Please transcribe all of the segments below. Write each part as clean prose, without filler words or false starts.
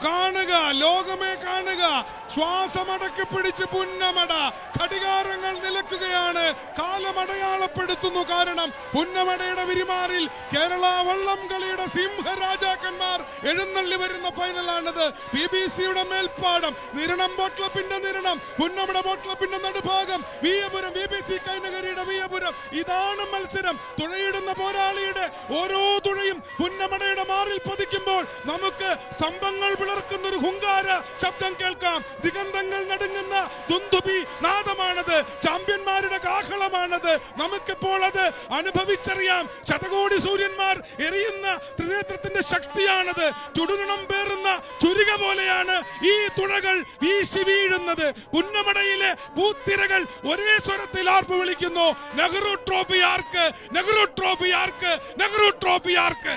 കാണുക, ലോകമേ കാണുക, ശ്വാസമടക്കി പിടിച്ച് പുന്നമട ഘടികാരങ്ങൾ നിലക്കുകയാണ്, കാലമടയാളപ്പെടുത്തുന്നു. കാരണം പുന്നമടയുടെ വിരിമാറിൽ കേരള വള്ളം കളിയുടെ സിംഹരാജാക്കന്മാർ എഴുന്നള്ളി വരുന്ന ഫൈനലാണിത്. BBC-യുടെ മേൽപ്പാടം, നിരണം ബോട്ട് ക്ലബിന്റെ നിരണം, പുന്നമട ബോട്ട് ക്ലബിന്റെ നടുഭാഗം, വിയപുരം, BBC കൈനകരിയുടെ വിയപുരം. ഇതാണ് മത്സരം. തുഴയിടുന്ന പോരാളിയുടെ ഓരോ തുഴയും പുന്നമടയുടെ മാറിൽ പതിക്കുമ്പോൾ നമുക്ക് സ്തംഭങ്ങൾ പിളർക്കുന്ന ഒരു ഹുങ്കാര ശബ്ദം കേൾക്കാം. ദിഗന്ധങ്ങൾ നടുങ്ങുന്ന ദുന്ദുബി നാദമാണത്, ചാമ്പ്യന്മാരുടെ കാഹളമാണത്. നമുക്കിപ്പോൾ അത് അനുഭവിച്ചറിയാം. ശതകോടി സൂര്യന്മാർ എറിയുന്ന ത്രിനേത്രത്തിന്റെ ശക്തിയാണത്. ചുടുനിണം പേറുന്ന ചുരിക പോലെയാണ് ഈ തുഴകൾ വീശി വീഴുന്നത്. പുന്നമടയിലെ പൂത്തിരകൾ ഒരേ സ്വരത്തിൽ ആർപ്പ് വിളിക്കുന്നു, നെഹ്റു ട്രോഫി ആർക്ക്, നെഹ്റു ട്രോഫി ആർക്ക്, നെഹ്റു ട്രോഫി ആർക്ക്.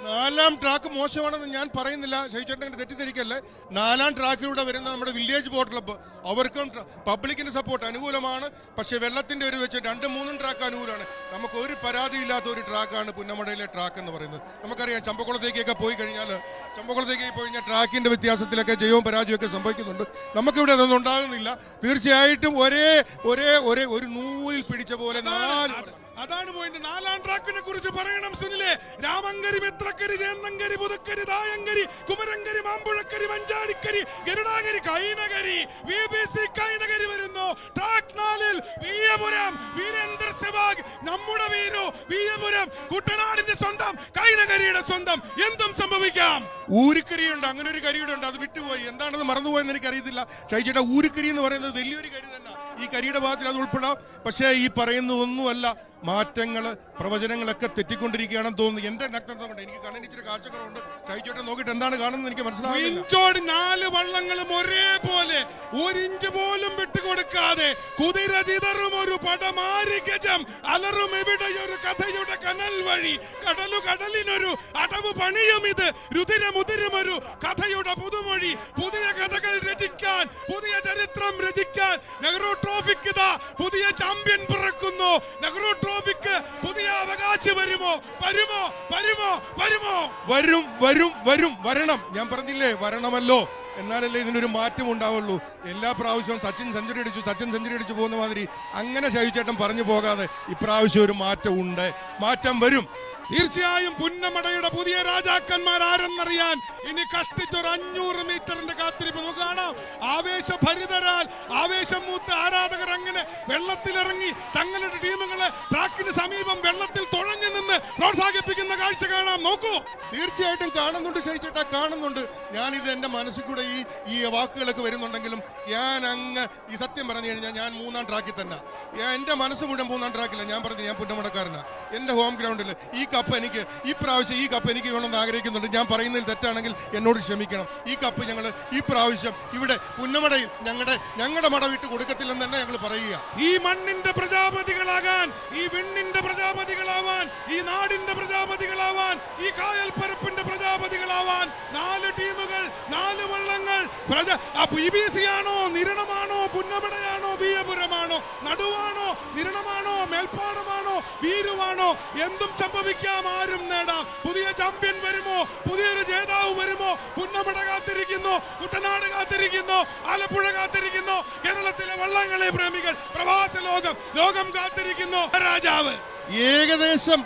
നാലാം ട്രാക്ക് മോശമാണെന്ന് ഞാൻ പറയുന്നില്ല, ശൈചേട്ടൻ തെറ്റിദ്ധരിക്കല്ലേ. നാലാം ട്രാക്കിലൂടെ വരുന്ന നമ്മുടെ വില്ലേജ് ബോട്ട് ക്ലബ്ബ്, അവർക്കും പബ്ലിക്കിന്റെ സപ്പോർട്ട് അനുകൂലമാണ്. പക്ഷെ വെള്ളത്തിന്റെ ഒരു വെച്ച് 2-3 ട്രാക്ക് അനുകൂലമാണ്. നമുക്ക് ഒരു പരാതിയില്ലാത്ത ഒരു ട്രാക്കാണ് പുന്നമടയിലെ ട്രാക്ക് എന്ന് പറയുന്നത്. നമുക്കറിയാം, ചമ്പക്കുളത്തേക്കൊക്കെ പോയി കഴിഞ്ഞാൽ ട്രാക്കിന്റെ വ്യത്യാസത്തിലൊക്കെ ജയവും പരാജയവും ഒക്കെ സംഭവിക്കുന്നുണ്ട്. നമുക്കിവിടെ അതൊന്നും ഉണ്ടാകുന്നില്ല. തീർച്ചയായിട്ടും ഒരു നൂലിൽ പിടിച്ച പോലെ അതാണ് പോയിന്റ്. നാലാം ട്രാക്കിനെ കുറിച്ച് പറയണം സുനിലെ. രാമങ്കരി, മെത്രക്കരി, ചേന്നങ്കരി, പുതുക്കരി, തായങ്കരി, കുമരങ്കരി, മാമ്പുഴക്കരി, മഞ്ചാടിക്കരി, ഗരുഡാകരി, കൈനകരി, BBC കൈനകരി വരുന്നു. ട്രാക്ക് 4-ൽ വിയപുരം, വീരേന്ദ്ര സെവാഗ്, നമ്മുടെ വീരു വിയപുരം, കുട്ടനാടിന്റെ സ്വന്തം, കൈനകരിയുടെ സ്വന്തം. എന്തും സംഭവിക്കാം. ഊരുക്കരിയുണ്ട്, അങ്ങനെ ഒരു കരിയുടെ ഉണ്ട്, അത് വിട്ടുപോയി. എന്താണെന്ന് മറന്നുപോയെന്ന് എനിക്ക് അറിയത്തില്ല. ചൈച്ചേട്ടാ, ഊരുക്കരി എന്ന് പറയുന്നത് വലിയൊരു കരി തന്നെ. ഈ കരിയുടെ ഭാഗത്തിൽ അത് ഉൾപ്പെടാം. പക്ഷേ ഈ പറയുന്നതൊന്നുമല്ല. മാറ്റങ്ങള്, പ്രവചനങ്ങളൊക്കെ തെറ്റിക്കൊണ്ടിരിക്കുകയാണെന്ന് തോന്നുന്നു. എന്റെ നഗ്നത കൊണ്ട് എനിക്ക് കണ്ണിച്ചിരി കാഴ്ചകളുണ്ട്. ചൈച്ചോട്ടെ നോക്കിയിട്ട് എന്താണ് കാണുന്നത് എനിക്ക് മനസ്സിലാവുന്നില്ല. 4 വള്ളങ്ങളും ഒരേപോലെ, 1 ഇഞ്ച് പോലും വിട്ടുകൊടുക്കാതെ കുതിര ചിതറും ഒരു പടമാരി ഗജം അലറും എവിടെയൊരു കഥയുടെ കനൽ വഴി. കടലിനൊരു അടവ് പണിയും ഇത്. രുതിരമുതിരുമൊരു കഥയുടെ പുതുമൊഴി. പുതിയ കഥകൾ രചിക്കാൻ, പുതിയ ചരിത്രം രചിക്കാൻ നെഹ്റു ട്രോഫിക്ക് പുതിയ ചാമ്പ്യൻ പിറക്കുന്നു. നെഹ്റു ട്രോഫിക്ക് പുതിയ അവകാശം വരുമോ? വരണം. ഞാൻ പറഞ്ഞില്ലേ, വരണമല്ലോ. എന്നാലല്ലേ ഇതിനൊരു മാറ്റം ഉണ്ടാവുള്ളൂ. എല്ലാ പ്രാവശ്യവും സച്ചിൻ സെഞ്ചുറി അടിച്ചു പോകുന്ന മാതിരി അങ്ങനെ ശൈചേട്ടൻ പറഞ്ഞു പോകാതെ ഇപ്രാവശ്യം ഒരു മാറ്റം ഉണ്ട്, മാറ്റം വരും. തീർച്ചയായും പുന്നമടയുടെ പുതിയ രാജാക്കന്മാർ ആരെന്നറിയാൻ ഇനി കഷ്ടിച്ചൊരു 500 മീറ്ററിന്റെ കാത്തിരിപ്പ് നമുക്ക് കാണാം. ആവേശഭരിതരാൽ ആവേശം മൂത്ത ആരാധകർ അങ്ങനെ വെള്ളത്തിലിറങ്ങി തങ്ങളുടെ ടീമുകളെ ട്രാക്കിന് സമീപം വെള്ളത്തിൽ തുഴഞ്ഞു നിന്ന് പ്രോത്സാഹിപ്പിക്കുന്ന കാഴ്ച കാണാം. നോക്കൂ, തീർച്ചയായിട്ടും കാണുന്നുണ്ട് ശൈചേട്ടാ, കാണുന്നുണ്ട്. ഞാനിത് എന്റെ മനസ്സിൽ കൂടെ ഈ വാക്കുകളൊക്കെ വരുന്നുണ്ടെങ്കിലും ഞാൻ അങ്ങ് ഈ സത്യം പറഞ്ഞു കഴിഞ്ഞാൽ ഞാൻ 3-ാം ട്രാക്കിൽ തന്നെ. എന്റെ മനസ്സ് മുഴുവൻ 3-ാം ട്രാക്കില്ല. ഞാൻ പറഞ്ഞു, ഞാൻ പുന്നമടക്കാരനാണ്. എന്റെ ഹോം ഗ്രൗണ്ടിൽ ഈ കപ്പ് എനിക്ക് വേണമെന്ന് ആഗ്രഹിക്കുന്നുണ്ട്. ഞാൻ പറയുന്നതിൽ തെറ്റാണെങ്കിൽ എന്നോട് ക്ഷമിക്കണം. ഈ കപ്പ് ഞങ്ങൾ ഈ പ്രാവശ്യം ഇവിടെ പുന്നമടയിൽ ഞങ്ങളുടെ മട വിട്ട് കൊടുക്കത്തില്ലെന്ന് തന്നെ ഞങ്ങൾ പറയുക. ഈ മണ്ണിന്റെ പ്രജാപതികളാകാൻ, ഈ വിണ്ണിന്റെ പ്രജാപതികളാവാൻ, ഈ നാടിന്റെ പ്രജാപതികളാവാൻ, ഈ കായൽ പരപ്പിന്റെ പ്രജാപതികളാവാൻ 4 ടീമുകൾ, 4 വള്ളങ്ങൾ. BBC ആണോ, നിരണമാണോ, പുന്നമടയാണോ, വിയപുരമാണോ, നടുവാണോ, നിരണമാണോ, മേൽപ്പാടമാണോ, വീരുവാണോ, എന്തും സംഭവിക്കാം. ആരും നേടാം. പുതിയ ചാമ്പ്യൻ വരുമോ? പുതിയൊരു ജേതാവ് വരുമോ? പുന്നമട കാത്തിരിക്കുന്നു, കുട്ടനാട് കാത്തിരിക്കുന്നു, ആലപ്പുഴ കാത്തിരിക്കുന്നു, കേരളത്തിലെ വള്ളങ്ങളെ പ്രേമികൾ, പ്രവാസ ലോകം കാത്തിരിക്കുന്നു. രാജാവ് ഏകദേശം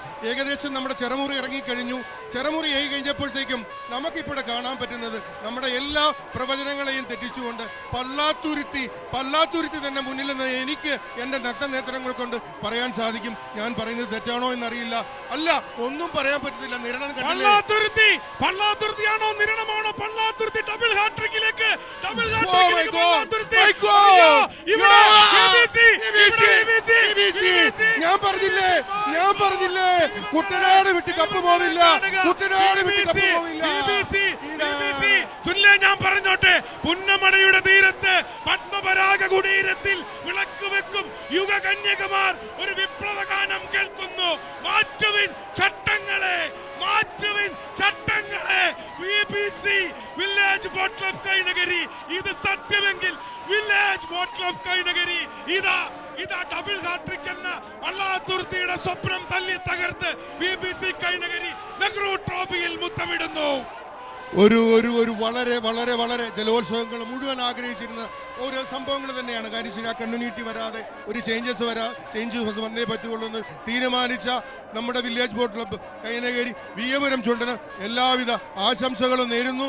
നമ്മുടെ ചെറുമുറി ഇറങ്ങിക്കഴിഞ്ഞു. ചെറുമുറി ആയി കഴിഞ്ഞപ്പോഴത്തേക്കും നമുക്കിവിടെ കാണാൻ പറ്റുന്നത് നമ്മുടെ എല്ലാ പ്രവചനങ്ങളെയും തെറ്റിച്ചുകൊണ്ട് പല്ലാത്തുരുത്തി തന്നെ മുന്നിൽ നിന്ന് എനിക്ക് എന്റെ നഗ്നനേത്രങ്ങൾ കൊണ്ട് പറയാൻ സാധിക്കും. ഞാൻ പറയുന്നത് തെറ്റാണോ എന്നറിയില്ല. അല്ല, ഒന്നും പറയാൻ പറ്റത്തില്ല. നിരണം പള്ളാത്തുരുത്തിയാണോ, നിരണമാണോ? പള്ളാത്തുരുത്തി ഡബിൾ ഹാട്രിക്കിലേക്ക്, ഞാൻ പറഞ്ഞില്ലേ കുട്ടനാട് വിട്ട് കപ്പ് പോവില്ല. ഞാൻ പറഞ്ഞോട്ടെ, പുന്നമടയുടെ തീരത്ത് പത്മപരാഗ കുടീരത്തിൽ വിളക്ക് വെക്കും യുഗകന്യകമാർ ഒരു വിപ്ലവ ഗാനം കേൾക്കുന്നു. മാറ്റുവിൻ ചട്ടങ്ങളെ, BBC village boat club Kainakari. ഇത് സത്യമെങ്കിൽ വില്ലേജ് ബോട്ട് ക്ലബ് കൈനകരി ഇതാ ഡബിൾ ഹാട്രിക് എന്ന പള്ളാത്തുരുത്തിയുടെ സ്വപ്നം തല്ലി തകർത്ത് BBC കൈനകരി നെഹ്റു ട്രോഫിയിൽ മുത്തമിടുന്നു. ഒരു ഒരു ഒരു വളരെ വളരെ വളരെ ജലോത്സവങ്ങൾ മുഴുവൻ ആഗ്രഹിച്ചിരുന്ന ഓരോ സംഭവങ്ങൾ തന്നെയാണ്. കാര്യം ശരി, ആ കമ്മ്യൂണിറ്റി വരാതെ ഒരു ചേഞ്ചസ് വന്നേ പറ്റുള്ളൂ എന്ന് തീരുമാനിച്ച നമ്മുടെ village boat club Kainakary Veeyapuram ചുണ്ടന് എല്ലാവിധ ആശംസകളും നേരുന്നു.